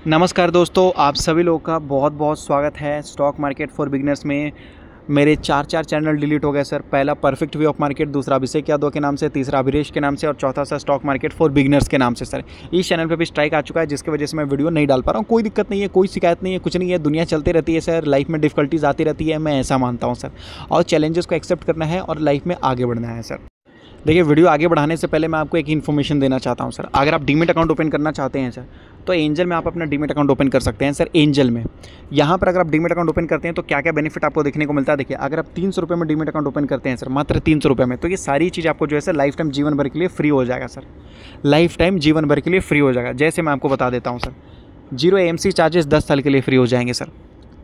नमस्कार दोस्तों, आप सभी लोगों का बहुत बहुत स्वागत है स्टॉक मार्केट फॉर बिगिनर्स में। मेरे चार चैनल डिलीट हो गए सर। पहला परफेक्ट व्यू ऑफ मार्केट, दूसरा अभिषेक यादव के नाम से, तीसरा अभिरेश के नाम से और चौथा sir stock market for beginners के नाम से। सर इस चैनल पे भी स्ट्राइक आ चुका है, जिसकी वजह से मैं वीडियो नहीं डाल पा रहा हूँ। कोई दिक्कत नहीं है, कोई शिकायत नहीं है, कुछ नहीं है। दुनिया चलती रहती है सर, लाइफ में डिफिकल्टीज आती रहती है, मैं ऐसा मानता हूँ सर। और चैलेंजेस को एक्सेप्ट करना है और लाइफ में आगे बढ़ना है सर। देखिए, वीडियो आगे बढ़ाने से पहले मैं आपको एक इन्फॉर्मेशन देना चाहता हूं सर। अगर आप डीमेट अकाउंट ओपन करना चाहते हैं सर, तो एंजल में आप अपना डीमेट अकाउंट ओपन कर सकते हैं सर। एंजल में यहाँ पर अगर आप डीमेट अकाउंट ओपन करते हैं तो क्या क्या बेनिफिट आपको देखने को मिलता है। देखिए, अगर आप 300 रुपये में डीमेट अकाउंट ओपन करते हैं सर, मात्र 300 रुपये में, तो ये सारी चीज़ आपको जो है सर लाइफ टाइम जीवन भर के लिए फ्री हो जाएगा सर। लाइफ टाइम जीवन भर के लिए फ्री हो जाएगा। जैसे मैं आपको बता देता हूँ सर, 0 AMC चार्जेस 10 साल के लिए फ्री हो जाएंगे सर।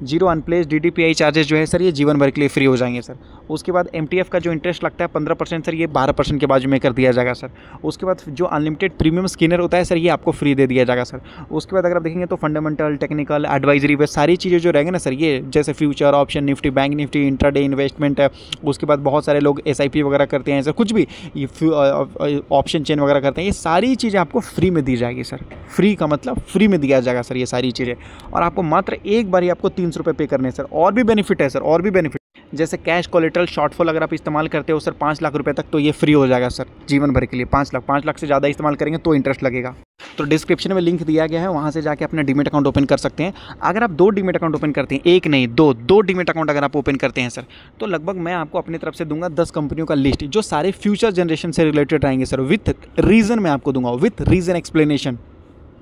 0 अनप्लेस्ड DDPI चार्जेस जो है सर, ये जीवन भर के लिए फ्री हो जाएंगे सर। उसके बाद MTF का जो इंटरेस्ट लगता है 15% सर, ये 12% के बाजू में कर दिया जाएगा सर। उसके बाद जो अनलिमिटेड प्रीमियम स्कैनर होता है सर, ये आपको फ्री दे दिया जाएगा सर। उसके बाद अगर आप देखेंगे तो फंडामेंटल, टेक्निकल, एडवाइजरी, वे सारी चीज़ें जो रहेंगे ना सर, ये जैसे future, option, Nifty, bank Nifty, intraday investment है। उसके बाद बहुत सारे लोग SIP वगैरह करते हैं सर, कुछ भी ये ऑप्शन चेन वगैरह करते हैं, ये सारी चीज़ें आपको फ्री में दी जाएगी सर। फ्री का मतलब फ्री में दिया जाएगा सर ये सारी चीज़ें। और आपको मात्र एक बार ही आपको 300 रुपये पे करने सर। और भी बेनिफिट है सर, और भी बेनिफिट, जैसे कैश कोलेटरल शॉर्टफॉल अगर आप इस्तेमाल करते हो सर 5 लाख रुपए तक, तो ये फ्री हो जाएगा सर जीवन भर के लिए। 5 लाख से ज़्यादा इस्तेमाल करेंगे तो इंटरेस्ट लगेगा। तो डिस्क्रिप्शन में लिंक दिया गया है, वहाँ से जाके अपना डीमेट अकाउंट ओपन कर सकते हैं। अगर आप 2 डीमेट अकाउंट ओपन करते हैं, एक नहीं दो डीमेट अकाउंट अगर आप ओपन करते हैं सर, तो लगभग मैं आपको अपनी तरफ से दूंगा 10 कंपनियों का लिस्ट, जो सारे फ्यूचर जनरेशन से रिलेटेड रहेंगे सर। विथ रीज़न मैं आपको दूंगा, विथ रीज़न एक्सप्लेनेशन।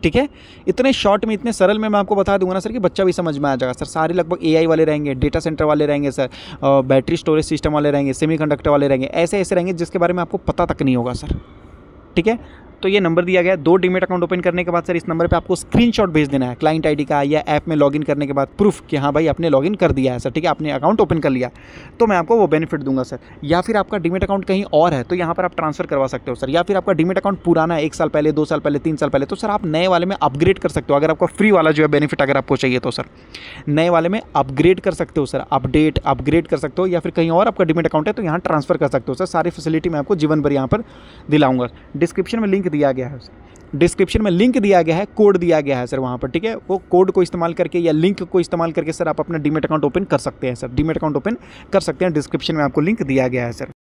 ठीक है, इतने शॉर्ट में, इतने सरल में मैं आपको बता दूंगा ना सर कि बच्चा भी समझ में आ जाएगा सर। सारे लगभग AI वाले रहेंगे, डेटा सेंटर वाले रहेंगे सर, बैटरी स्टोरेज सिस्टम वाले रहेंगे, सेमीकंडक्टर वाले रहेंगे, ऐसे ऐसे रहेंगे जिसके बारे में आपको पता तक नहीं होगा सर। ठीक है, तो ये नंबर दिया गया है। 2 डीमेट अकाउंट ओपन करने के बाद सर इस नंबर पे आपको स्क्रीनशॉट भेज देना है क्लाइंट ID का, या ऐप में लॉगिन करने के बाद प्रूफ कि हाँ भाई आपने लॉगिन कर दिया है सर। ठीक है, आपने अकाउंट ओपन कर लिया, तो मैं आपको वो बेनिफिट दूंगा सर। या फिर आपका डीमेट अकाउंट कहीं और है तो यहाँ पर आप ट्रांसफर करवा सकते हो सर। या फिर आपका डीमेट अकाउंट पुराना है, 1 साल पहले, 2 साल पहले, 3 साल पहले, तो सर आप नए वाले में अपग्रेड कर सकते हो। अगर आपका फ्री वाला जो है बेनिफिट अगर आपको चाहिए तो सर नए वाले में अपग्रेड कर सकते हो सर। अपग्रेड कर सकते हो, या फिर कहीं और आपका डीमेट अकाउंट है तो यहाँ ट्रांसफर कर सकते हो सर। सारी फैसिलिटी मैं आपको जीवन भर यहाँ पर दिलाऊंगा। डिस्क्रिप्शन में लिंक दिया गया है, डिस्क्रिप्शन में लिंक दिया गया है, कोड दिया गया है सर वहाँ पर। ठीक है, वो कोड को इस्तेमाल करके या लिंक को इस्तेमाल करके सर आप अपना डीमेट अकाउंट ओपन कर सकते हैं सर। डीमेट अकाउंट ओपन कर सकते हैं, डिस्क्रिप्शन में आपको लिंक दिया गया है सर।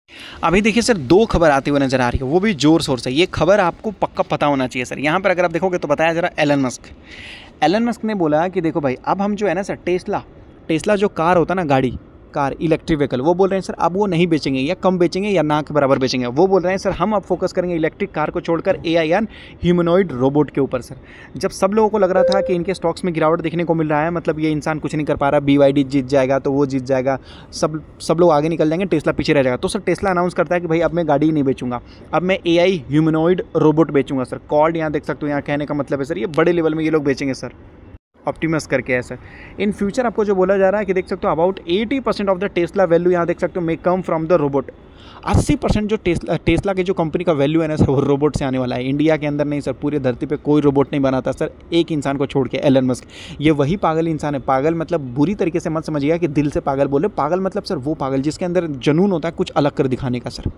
अभी देखिए सर, 2 खबर आती हुई नजर आ रही है, वो भी जोर शोर से। ये खबर आपको पक्का पता होना चाहिए सर। यहाँ पर अगर आप देखोगे तो बताया जरा, एलन मस्क ने बोला कि देखो भाई, अब हम जो है ना सर, टेस्ला जो कार होता है ना, कार इलेक्ट्रिक व्हीकल, वो बोल रहे हैं सर अब वो नहीं बेचेंगे, या कम बेचेंगे, या ना के बराबर बेचेंगे। वो बोल रहे हैं सर हम अब फोकस करेंगे इलेक्ट्रिक कार को छोड़कर AI या ह्यूमनॉइड रोबोट के ऊपर सर। जब सब लोगों को लग रहा था कि इनके स्टॉक्स में गिरावट देखने को मिल रहा है, मतलब ये इंसान कुछ नहीं कर पा रहा, BYD जीत जाएगा तो वो जीत जाएगा, सब लोग आगे निकल जाएंगे, टेस्ला पीछे रह जाएगा, तो सर टेस्ला अनाउंस करता है कि भाई अब मैं गाड़ी ही नहीं बेचूंगा, अब मैं AI ह्यूमनॉइड रोबोट बेचूंगा सर। कॉर्ड यहाँ देख सकते हो, यहाँ कहने का मतलब है सर ये बड़े लेवल में ये लोग बेचेंगे सर। ऑप्टिमस करके है सर। इन फ्यूचर आपको जो बोला जा रहा है कि देख सकते हो about 80% of the Tesla value, यहाँ देख सकते हो, मे कम फ्रॉम द रोबोट। 80% जो टेस्ला के जो कंपनी का वैल्यू है ना सर, वो रोबोट से आने वाला है। इंडिया के अंदर नहीं सर, पूरी धरती पे कोई रोबोट नहीं बनाता सर, एक इंसान को छोड़ के, एलन मस्क। ये वही पागल इंसान है। पागल मतलब बुरी तरीके से मत समझिएगा कि दिल से पागल बोले। पागल मतलब सर वो पागल जिसके अंदर जुनून होता है कुछ अलग कर दिखाने का सर।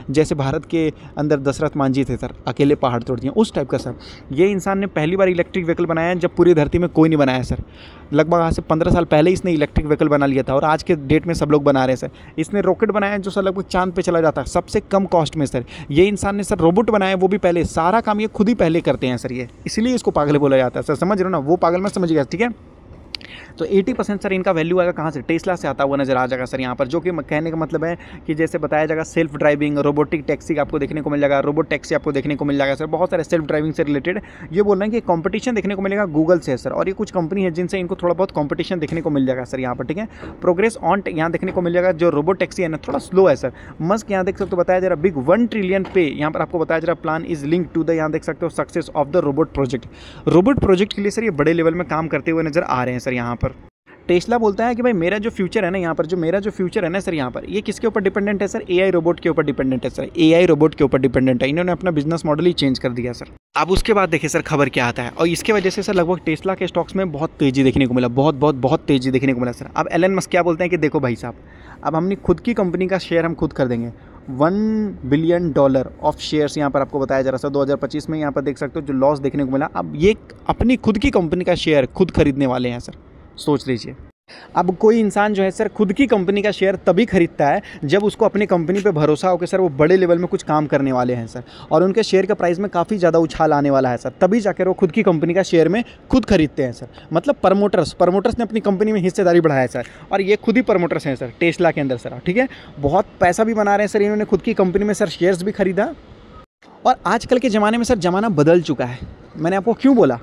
जैसे भारत के अंदर दशरथ मांझी थे सर, अकेले पहाड़ तोड़ दिए, उस टाइप का सर। ये इंसान ने पहली बार इलेक्ट्रिक व्हीकल बनाया जब पूरी धरती में कोई नहीं बनाया सर। लगभग आज से 15 साल पहले इसने इलेक्ट्रिक व्हीकल बना लिया था, और आज के डेट में सब लोग बना रहे हैं सर। इसने रॉकेट बनाया जो सर लगभग चांद पे चला जाता है सबसे कम कॉस्ट में सर। ये इंसान ने सर रोबोट बनाया, वो भी पहले, सारा काम ये खुद ही पहले करते हैं सर। ये इसलिए इसको पागल बोला जाता है सर, समझ रहे हो ना, वो पागल मत समझिएगा। ठीक है, तो 80% सर इनका वैल्यू आएगा कहाँ से, टेस्ला से आता हुआ नजर आ जाएगा सर यहाँ पर। जो कि कहने का मतलब है कि जैसे बताया जाएगा सेल्फ ड्राइविंग, रोबोटिक टैक्सी आपको देखने को मिल जाएगा, रोबोट टैक्सी आपको देखने को मिल जाएगा सर। बहुत सारे सेल्फ ड्राइविंग से रिलेटेड ये बोल रहे हैं कि कंपटीशन देखने को मिलेगा गूगल से सर। और ये कुछ कंपनी है जिनसे इनको थोड़ा बहुत कंपटीशन देखने को मिल जाएगा सर यहाँ पर। ठीक है, प्रोग्रेस ऑन यहाँ देखने को मिल जाएगा। जो रोबोट टैक्सी है ना, थोड़ा स्लो है सर। मस्क यहाँ देख सकते हो, बताया जा रहा बिग 1 ट्रिलियन पे, यहाँ पर आपको बताया जा रहा plan is link to the, यहाँ देख सकते हो, success of the robot project. Robot project के लिए सर ये बड़े लेवल में काम करते हुए नजर आ रहे हैं सर यहाँ पर। टेस्ला बोलता है कि भाई मेरा जो फ्यूचर है ना यहाँ पर, जो मेरा जो फ्यूचर है ना सर यहाँ पर, ये किसके ऊपर डिपेंडेंट है सर, AI रोबोट के ऊपर डिपेंडेंट है सर। AI रोबोट के ऊपर डिपेंडेंट है। इन्होंने अपना बिजनेस मॉडल ही चेंज कर दिया सर। अब उसके बाद देखिए सर खबर क्या आता है, और इसके वजह से सर लगभग टेस्ला के स्टॉक्स में बहुत तेजी देखने को मिला, बहुत तेजी देखने को मिला सर। अब एलन मस्क क्या बोलते हैं कि देखो भाई साहब, अब हमने खुद की कंपनी का शेयर हम खुद कर देंगे। $1 बिलियन ऑफ शेयर्स यहाँ पर आपको बताया जा रहा था 2025 में। यहाँ पर देख सकते हो जो लॉस देखने को मिला। अब ये अपनी खुद की कंपनी का शेयर खुद खरीदने वाले हैं सर, सोच लीजिए। अब कोई इंसान जो है सर खुद की कंपनी का शेयर तभी खरीदता है जब उसको अपनी कंपनी पे भरोसा हो कि सर वो बड़े लेवल में कुछ काम करने वाले हैं सर, और उनके शेयर का प्राइस में काफ़ी ज़्यादा उछाल आने वाला है सर, तभी जाकर वो खुद की कंपनी का शेयर में खुद खरीदते हैं सर। मतलब प्रमोटर्स ने अपनी कंपनी में हिस्सेदारी बढ़ाया है सर, और ये खुद ही प्रमोटर्स हैं सर टेस्ला के अंदर सर, ठीक है। बहुत पैसा भी बना रहे हैं सर इन्होंने खुद की कंपनी में सर, शेयर्स भी खरीदा। और आजकल के ज़माने में सर ज़माना बदल चुका है। मैंने आपको क्यों बोला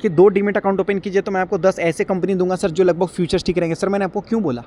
कि 2 डीमेट अकाउंट ओपन कीजिए तो मैं आपको 10 ऐसे कंपनी दूंगा सर जो लगभग फ्यूचर्स ठीक रहेंगे सर। मैंने आपको क्यों बोला?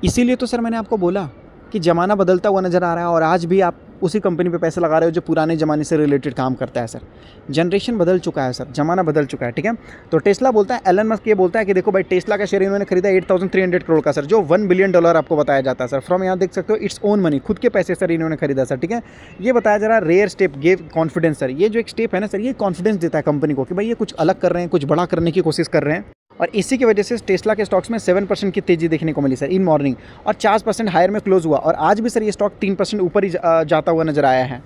इसीलिए तो सर मैंने आपको बोला कि ज़माना बदलता हुआ नज़र आ रहा है, और आज भी आप उसी कंपनी पे पैसे लगा रहे हो जो पुराने ज़माने से रिलेटेड काम करता है सर। जनरेशन बदल चुका है सर, ज़माना बदल चुका है, ठीक है। तो टेस्ला बोलता है, एलन मस्क ये बोलता है कि देखो भाई टेस्ला का शेयर इन्होंने खरीदा 8,300 करोड़ का सर, जो $1 बिलियन आपको बताया जाता है सर, फ्रॉम यहाँ देख सकते हो इट्स ओन मनी, खुद के पैसे सर इन्होंने खरीदा सर, ठीक है। ये बताया जा रहा है rare step gave confidence sir. ये जो एक स्टेप है ना सर, ये कॉन्फिडेंस देता है कंपनी को कि भाई ये कुछ अलग कर रहे हैं, कुछ बड़ा करने की कोशिश कर रहे हैं, और इसी की वजह से टेस्ला के स्टॉक्स में 7% की तेज़ी देखने को मिली सर इन मॉर्निंग, और 4% हायर में क्लोज हुआ। और आज भी सर ये स्टॉक 3% ऊपर ही जाता हुआ नजर आया है,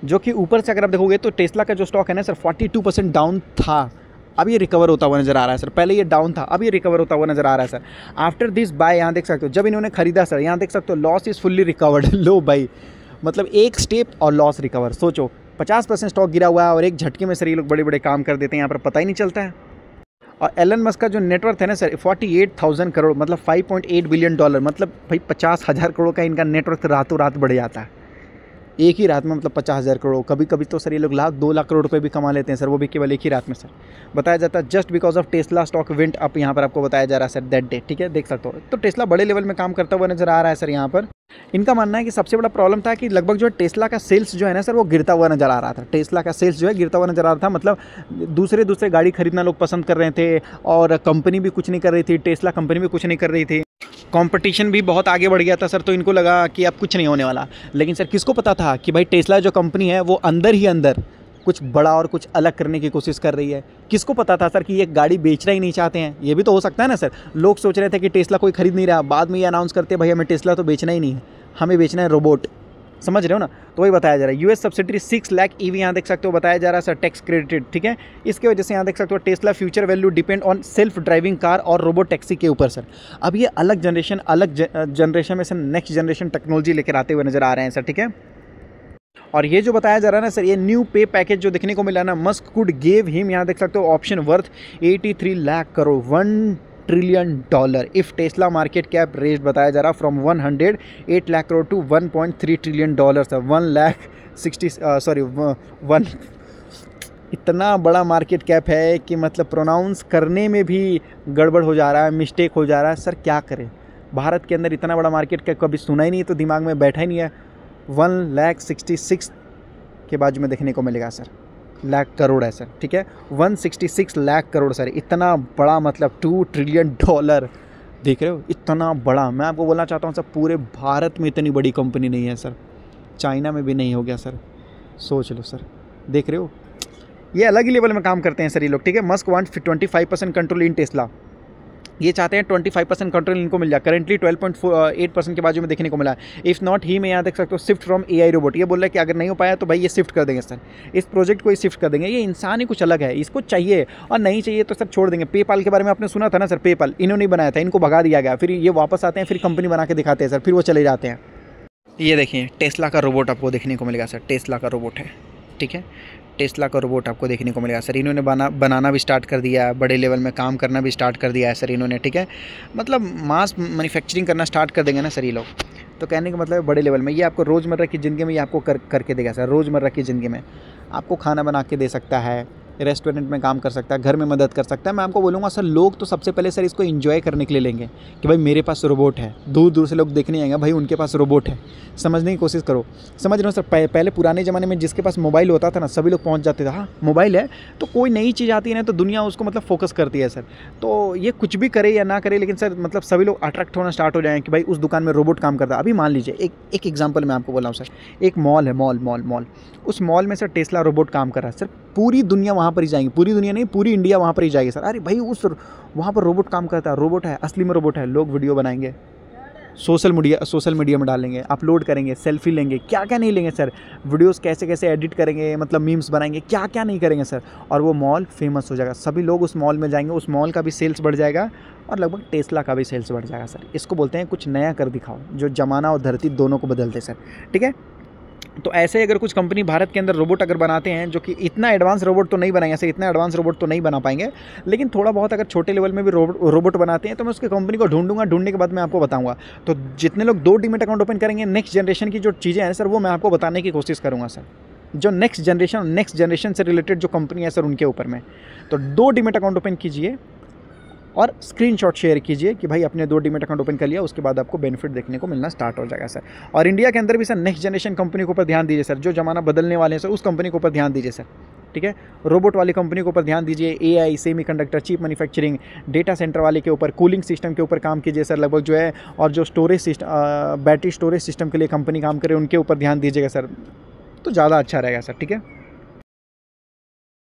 जो कि ऊपर से अगर आप देखोगे तो टेस्ला का जो स्टॉक है ना सर 42% डाउन था, अब ये रिकवर होता हुआ नजर आ रहा है सर। पहले ये डाउन था, अब ये रिकवर होता हुआ नजर आ रहा है सर। आफ्टर दिस बाय यहाँ देख सकते हो जब इन्होंने खरीदा सर, यहाँ देख सकते हो लॉस इज़ फुल्ली रिकवर्ड। लो भाई, मतलब एक स्टेप और लॉस रिकवर। सोचो 50% स्टॉक गिरा हुआ है और एक झटके में सर ये लोग बड़े बड़े काम कर देते हैं, यहाँ पर पता ही नहीं चलता है। और एलन मस्क का जो नेटवर्थ है ना सर 48,000 करोड़, मतलब $5.8 बिलियन, मतलब भाई 50,000 करोड़ का इनका नेटवर्थ रातों रात बढ़ जाता है एक ही रात में, मतलब 50,000 करोड़। कभी कभी तो सर ये लोग 2 लाख करोड़ रुपए भी कमा लेते हैं सर, वो भी केवल एक ही रात में सर। बताया जाता है just because of Tesla stock went up, यहाँ पर आपको बताया जा रहा है सर दैट डे, ठीक है, देख सकते हो। तो टेस्ला बड़े लेवल में काम करता हुआ नजर आ रहा है सर। यहाँ पर इनका मानना है कि सबसे बड़ा प्रॉब्लम था कि लगभग जो है टेस्ला का सेल्स जो है ना सर वो गिरता हुआ नजर आ रहा था। टेस्ला का सेल्स जो है गिरता हुआ नजर आ रहा था, मतलब दूसरे गाड़ी खरीदना लोग पसंद कर रहे थे, और कंपनी भी कुछ नहीं कर रही थी, टेस्ला कंपनी भी कुछ नहीं कर रही थी, कंपटीशन भी बहुत आगे बढ़ गया था सर। तो इनको लगा कि अब कुछ नहीं होने वाला। लेकिन सर किसको पता था कि भाई टेस्ला जो कंपनी है वो अंदर ही अंदर कुछ बड़ा और कुछ अलग करने की कोशिश कर रही है। किसको पता था सर कि ये गाड़ी बेचना ही नहीं चाहते हैं? ये भी तो हो सकता है ना सर। लोग सोच रहे थे कि टेस्ला कोई खरीद नहीं रहा, बाद में ये अनाउंस करते भाई हमें टेस्ला तो बेचना ही नहीं है, हमें बेचना है रोबोट। समझ रहे हो ना? तो वही बताया जा रहा है। यूएस सब्सिडरी 6 लाख ईवी यहाँ देख सकते हो बताया जा रहा है सर, टैक्स क्रेडिटेड, ठीक है। इसके वजह से यहाँ देख सकते हो Tesla future value depend on self driving car और रोबोट टैक्सी के ऊपर सर। अब ये अलग जनरेशन में सर नेक्स्ट जनरेशन टेक्नोलॉजी लेकर आते हुए नजर आ रहे हैं सर, ठीक है। और ये जो बताया जा रहा है ना सर, ये न्यू पे पैकेज जो देखने को मिला ना, मस्क कुड गिव हिम यहाँ देख सकते हो option worth 83 lakh crore, $1 trillion if Tesla market cap raised, बताया जा रहा from 108 lakh crore to 1.3 trillion sir. 1 इतना बड़ा मार्केट कैप है कि मतलब प्रोनाउंस करने में भी गड़बड़ हो जा रहा है, मिस्टेक हो जा रहा है सर। क्या करें, भारत के अंदर इतना बड़ा मार्केट कैप कभी सुना ही नहीं, तो दिमाग में बैठा ही नहीं है। 1,66 के बाजू में देखने को मिलेगा सर, लाख करोड़ है सर, ठीक है। 166 लाख करोड़ सर, इतना बड़ा, मतलब $2 ट्रिलियन। देख रहे हो इतना बड़ा। मैं आपको बोलना चाहता हूँ सर पूरे भारत में इतनी बड़ी कंपनी नहीं है सर, चाइना में भी नहीं हो गया सर, सोच लो सर। देख रहे हो ये अलग ही लेवल में काम करते हैं सर ये लोग, ठीक है। मस्क वांट 25% कंट्रोल इन टेस्ला, ये चाहते हैं 25% कंट्रोल इनको मिल जाए। करेंटली 12.8% के बाजू में देखने को मिला है। इफ़ नॉट ही, मैं यहाँ देख सकते हो शिफ्ट फ्रॉम AI रोबोट, ये बोल रहा है कि अगर नहीं हो पाया तो भाई ये शिफ्ट कर देंगे सर, इस प्रोजेक्ट को ही शिफ्ट कर देंगे। ये इंसान ही कुछ अलग है, इसको चाहिए, और नहीं चाहिए तो सर छोड़ देंगे। पेपाल के बारे में आपने सुना था ना सर, पेपाल इन्होंने बनाया था, इनको भगा दिया गया, फिर ये वापस आते हैं, फिर कंपनी बना के दिखाते हैं सर, फिर वो चले जाते हैं। ये देखिए टेस्ला का रोबोट आपको देखने को मिलेगा सर, टेस्ला का रोबोट है, ठीक है। टेस्ला का रोबोट आपको देखने को मिलेगा सर। इन्होंने बनाना भी स्टार्ट कर दिया है, बड़े लेवल में काम करना भी स्टार्ट कर दिया है सर इन्होंने, ठीक है। मतलब मास मैन्युफैक्चरिंग करना स्टार्ट कर देंगे ना सर ये लोग, तो कहने का मतलब बड़े लेवल में। ये आपको रोज़मर्रा की ज़िंदगी में ये आपको करके देगा सर। रोज़मर्रा की ज़िंदगी में आपको खाना बना के दे सकता है, रेस्टोरेंट में काम कर सकता है, घर में मदद कर सकता है। मैं आपको बोलूँगा सर, लोग तो सबसे पहले सर इसको एंजॉय करने के लिए लेंगे कि भाई मेरे पास रोबोट है। दूर दूर से लोग देखने आएंगे भाई उनके पास रोबोट है। समझने की कोशिश करो, समझ रहे हो सर। पहले पुराने ज़माने में जिसके पास मोबाइल होता था ना, सभी लोग पहुंच जाते थे, हाँ मोबाइल है, तो कोई नई चीज़ आती है ना तो दुनिया उसको मतलब फोकस करती है सर। तो ये कुछ भी करे या ना करे, लेकिन सर मतलब सभी लोग अट्रैक्ट होना स्टार्ट हो जाएँ कि भाई उस दुकान में रोबोट काम करता है। अभी मान लीजिए एक एग्जाम्पल मैं आपको बोला हूँ सर, एक मॉल है, मॉल, उस मॉल में सर टेस्ला रोबोट काम कर रहा है सर। पूरी दुनिया वहाँ पर ही जाएंगी, पूरी दुनिया नहीं, पूरी इंडिया वहाँ पर ही जाएगी सर। अरे भाई वहाँ पर रोबोट काम करता है, रोबोट है, असली में रोबोट है, लोग वीडियो बनाएंगे, सोशल मीडिया में डालेंगे, अपलोड करेंगे, सेल्फी लेंगे, क्या क्या नहीं लेंगे सर, वीडियोस कैसे कैसे एडिट करेंगे, मतलब मीम्स बनाएंगे, क्या क्या नहीं करेंगे सर, और वो मॉल फेमस हो जाएगा, सभी लोग उस मॉल में जाएंगे, उस मॉल का भी सेल्स बढ़ जाएगा और लगभग टेस्ला का भी सेल्स बढ़ जाएगा सर। इसको बोलते हैं कुछ नया कर दिखाओ, जो ज़माना और धरती दोनों को बदल दे सर। ठीक है, तो ऐसे अगर कुछ कंपनी भारत के अंदर रोबोट अगर बनाते हैं, जो कि इतना एडवांस रोबोट तो नहीं बनाएंगे, ऐसे इतना एडवांस रोबोट तो नहीं बना पाएंगे, लेकिन थोड़ा बहुत अगर छोटे लेवल में भी रोबोट बनाते हैं तो मैं उसके कंपनी को ढूंढूंगा, ढूंढने के बाद मैं आपको बताऊंगा। तो जितने लोग 2 डीमैट अकाउंट ओपन करेंगे, नेक्स्ट जनरेशन की जो चीज़ें हैं सर, वो मैं आपको बताने की कोशिश करूँगा सर, जो नेक्स्ट जनरेशन से रिलेटेड जो कंपनी है सर, उनके ऊपर में। तो 2 डीमैट अकाउंट ओपन कीजिए और स्क्रीनशॉट शेयर कीजिए कि भाई अपने 2 डीमैट अकाउंट ओपन कर लिया, उसके बाद आपको बेनिफिट देखने को मिलना स्टार्ट हो जाएगा सर। और इंडिया के अंदर भी सर नेक्स्ट जनरेशन कंपनी के ऊपर ध्यान दीजिए सर, जो ज़माना बदलने वाले हैं सर, उस कंपनी के ऊपर ध्यान दीजिए सर। ठीक है, रोबोट वाली कंपनी के ऊपर ध्यान दीजिए, AI, semiconductor, chip manufacturing, data centre वाले के ऊपर, कूलिंग सिस्टम के ऊपर काम कीजिए सर लगभग जो है, और जो storage system, battery storage system के लिए कंपनी काम करे, उनके ऊपर ध्यान दीजिएगा सर, तो ज़्यादा अच्छा रहेगा सर। ठीक है।